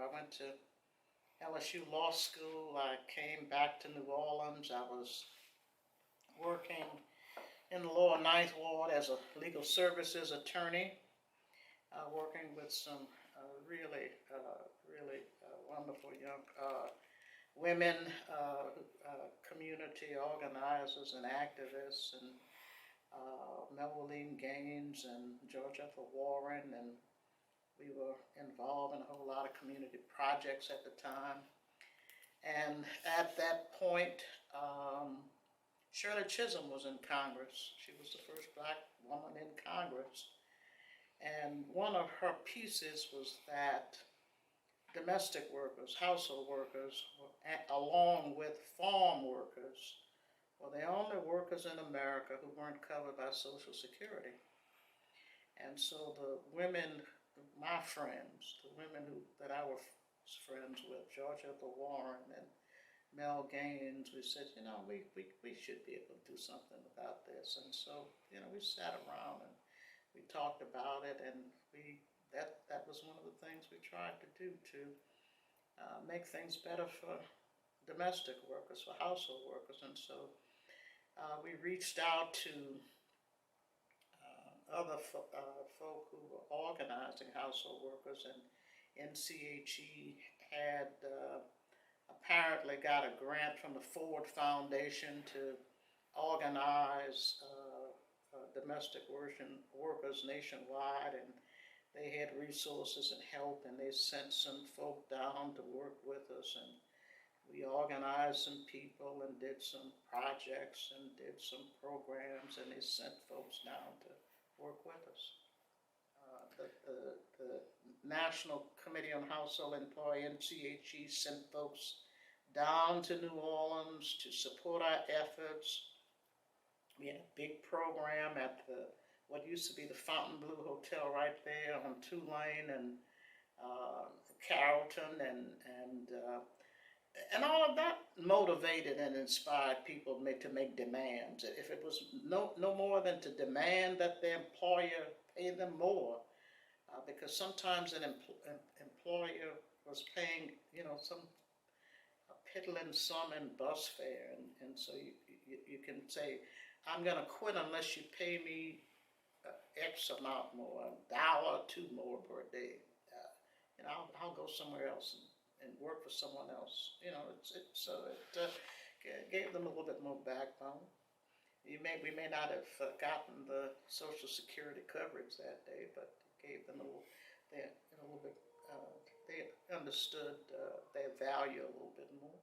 I went to LSU Law School. I came back to New Orleans. I was working in the lower Ninth Ward as a legal services attorney, working with some really wonderful young women, community organizers and activists, and Melville Gaines and George F. Warren, and we were involved in a whole lot of community projects at the time. And at that point, Shirley Chisholm was in Congress. She was the first black woman in Congress. And one of her pieces was that domestic workers, household workers, along with farm workers, were the only workers in America who weren't covered by Social Security. And so the women, my friends, the women that I was friends with, George F. Warren and Mel Gaines, we said, we should be able to do something about this. And so, we sat around and we talked about it, and that was one of the things we tried to do to make things better for domestic workers, for household workers. And so we reached out to other folk who were organizing household workers, and NCHE had apparently got a grant from the Ford Foundation to organize domestic workers nationwide, and they had resources and help, and they sent some folk down to work with us, and we organized some people and did some projects and did some programs, and they sent folks down to work with us. The National Committee on Household Employee, NCHE, sent folks down to New Orleans to support our efforts. We had a big program at what used to be the Fontainebleau Hotel right there on Tulane and Carrollton, and all of that motivated and inspired people to make demands. If it was no more than to demand that their employer pay them more, because sometimes an employer was paying, some piddling sum in bus fare, and so you can say, I'm going to quit unless you pay me X amount more, $1 or $2 more per day. I'll go somewhere else and work for someone else. It gave them a little bit more backbone. We may not have gotten the Social Security coverage that day, but it gave them a little bit. They understood their value a little bit more.